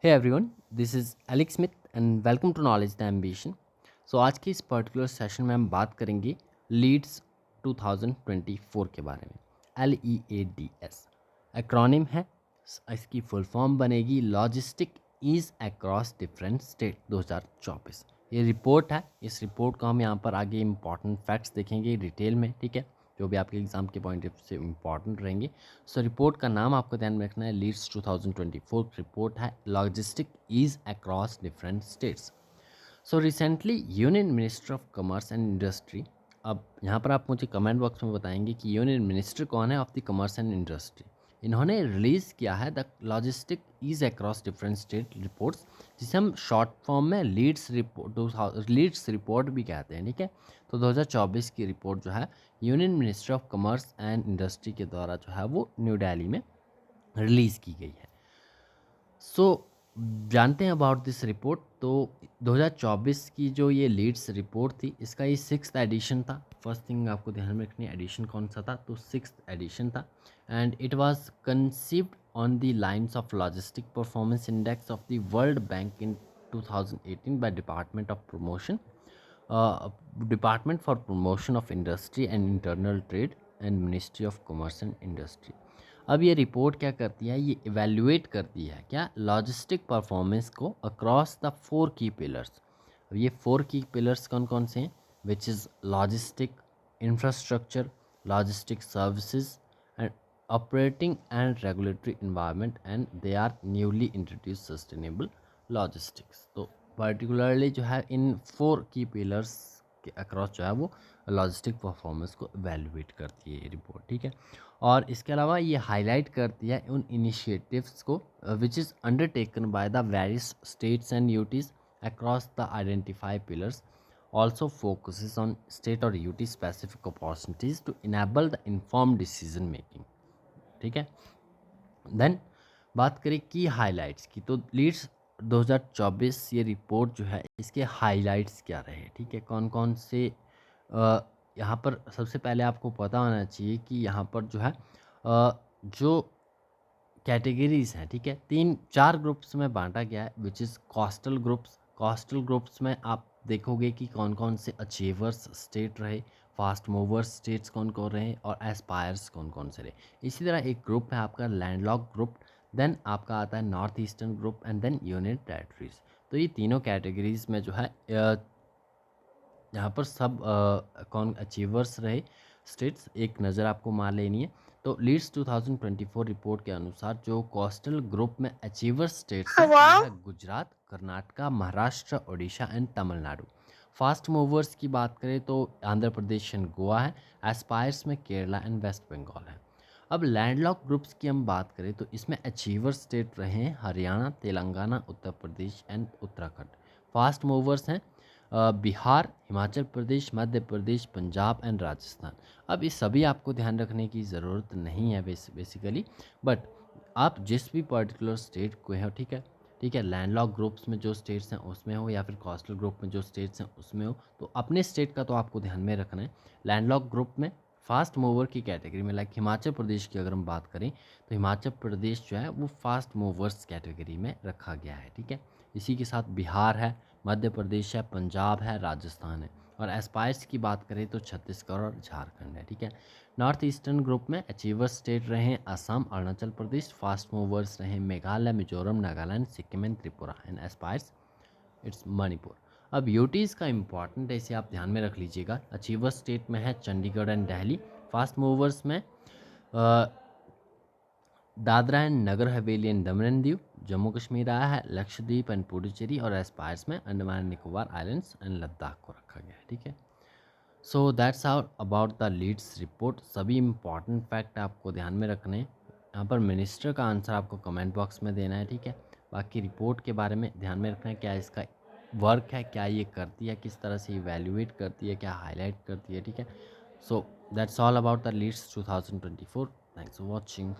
Hey everyone, this is Alex Smith and welcome to Knowledge the Ambition. So आज की इस particular session में हम बात करेंगे लीड्स 2024 के बारे में। LEADS एक्रोनिम है, इसकी फुल फॉर्म बनेगी logistic ease across different state 2024। ये रिपोर्ट है, इस रिपोर्ट को हम यहाँ पर आगे इम्पॉर्टेंट फैक्ट्स देखेंगे डिटेल में, ठीक है, जो भी आपके एग्जाम के पॉइंट ऑफ से इम्पॉर्टेंट रहेंगे। सो रिपोर्ट का नाम आपको ध्यान में रखना है, लीड्स 2024 रिपोर्ट है, logistic ease across different states. So recently union minister of commerce and industry, अब यहाँ पर आप मुझे कमेंट बॉक्स में बताएंगे कि यूनियन मिनिस्टर कौन है of the commerce and industry. इन्होंने रिलीज़ किया है the logistic ease across different state reports, जिसे हम शॉर्ट फॉर्म में लीड्स रिपोर्ट भी कहते हैं, ठीक है। तो 2024 की रिपोर्ट जो है union minister of commerce and industry के द्वारा जो है वो न्यू दिल्ली में रिलीज़ की गई है। सो जानते हैं अबाउट दिस रिपोर्ट। तो 2024 की जो ये लीड्स रिपोर्ट थी, इसका ये 6th एडिशन था। फर्स्ट थिंग आपको ध्यान में रखनी है, एडिशन कौन सा था, तो 6th एडिशन था। And it was conceived on the lines of logistic performance index of the world bank in 2018 by department for promotion of industry and internal trade and ministry of commerce and industry. अब ये report क्या करती है, ये evaluate करती है क्या logistic performance को अक्रॉस द 4 की पिलर्स। अब ये 4 की पिलर्स कौन कौन से हैं, which is logistic infrastructure, logistic services and operating and regulatory environment, and they are newly introduce sustainable logistics. तो पर्टिकुलरली जो है इन 4 की पिलर्स के अक्रॉस जो है वो लॉजिस्टिक परफॉर्मेंस को इवेल्युएट करती है ये रिपोर्ट, ठीक है। और इसके अलावा ये हाईलाइट करती है उन इनिशिएटिव्स को which is undertaken by the various states and UTs across the identify pillars, also focuses on state और UT specific opportunities to enable the inform decision making, ठीक है। देन बात करें की हाइलाइट्स की, तो लीड्स 2024 ये रिपोर्ट जो है इसके हाइलाइट्स क्या रहे, ठीक है, कौन कौन से यहाँ पर सबसे पहले आपको पता होना चाहिए कि यहाँ पर जो है जो कैटेगरीज हैं, ठीक है, 3-4 ग्रुप्स में बांटा गया है, which is coastal groups. Coastal groups में आप देखोगे कि कौन कौन से अचीवर्स स्टेट रहे, फास्ट मूवर्स स्टेट्स कौन कौन रहे और एस्पायर्स कौन कौन से रहे। इसी तरह एक ग्रुप है आपका लैंडलॉक ग्रुप, देन आपका आता है north eastern group and then union territories. तो ये तीनों कैटेगरीज में जो है यहाँ पर सब कौन अचीवर्स रहे स्टेट्स एक नज़र आपको मार लेनी है। तो लीड्स 2024 रिपोर्ट के अनुसार जो कोस्टल ग्रुप में अचीवर्स स्टेट्स हैं वो है Gujarat, Karnataka, Maharashtra, Odisha and Tamil Nadu. Fast movers की बात करें तो आंध्र प्रदेश एंड गोवा है, एस्पायर्स में केरला एंड वेस्ट बंगाल है। अब लैंडलॉक ग्रुप्स की हम बात करें तो इसमें अचीवर स्टेट रहे हैं Haryana, Telangana, Uttar Pradesh and Uttarakhand. Fast movers हैं बिहार, हिमाचल प्रदेश, मध्य प्रदेश, पंजाब एंड राजस्थान। अब ये सभी आपको ध्यान रखने की ज़रूरत नहीं है बेसिकली, बट आप जिस भी पर्टिकुलर स्टेट को हैं, ठीक है, ठीक है, लैंडलॉक ग्रुप्स में जो स्टेट्स हैं उसमें हो या फिर कोस्टल ग्रुप में जो स्टेट्स हैं उसमें हो, तो अपने स्टेट का तो आपको ध्यान में रखना है। लैंडलॉक ग्रुप में फास्ट मूवर की कैटेगरी में लाइक हिमाचल प्रदेश की अगर हम बात करें तो हिमाचल प्रदेश जो है वो फास्ट मूवर्स कैटेगरी में रखा गया है, ठीक है। इसी के साथ बिहार है, मध्य प्रदेश है, पंजाब है, राजस्थान है। और एस्पायर्स की बात करें तो छत्तीसगढ़ और झारखंड है, ठीक है। नॉर्थ ईस्टर्न ग्रुप में अचीवर्स स्टेट रहे हैं असम, अरुणाचल प्रदेश, फास्ट मूवर्स रहे Meghalaya, Mizoram, Nagaland, Sikkim and Tripura, and aspires it's Manipur. अब यूटीज़ का इंपॉर्टेंट है, इसे आप ध्यान में रख लीजिएगा। अचीवर्स स्टेट में है Chandigarh and Delhi, fast movers में Dadra and Nagar Haveli and Daman and Diu, Jammu Kashmir आया है, लक्षद्वीप एंड पुडुचेरी, और एस्पायर्स में Andaman and Nicobar islands and Ladakh को रखा गया है, ठीक है। So that's our about the LEADS report. सभी इंपॉर्टेंट फैक्ट आपको ध्यान में रखने हैं। यहाँ पर मिनिस्टर का आंसर आपको कमेंट बॉक्स में देना है, ठीक है। बाकी रिपोर्ट के बारे में ध्यान में रखना है, क्या इसका वर्क है, क्या ये करती है, किस तरह से इवेल्युएट करती है, क्या हाईलाइट करती है, ठीक है। So that's all about the LEADS 2024। Thanks for watching.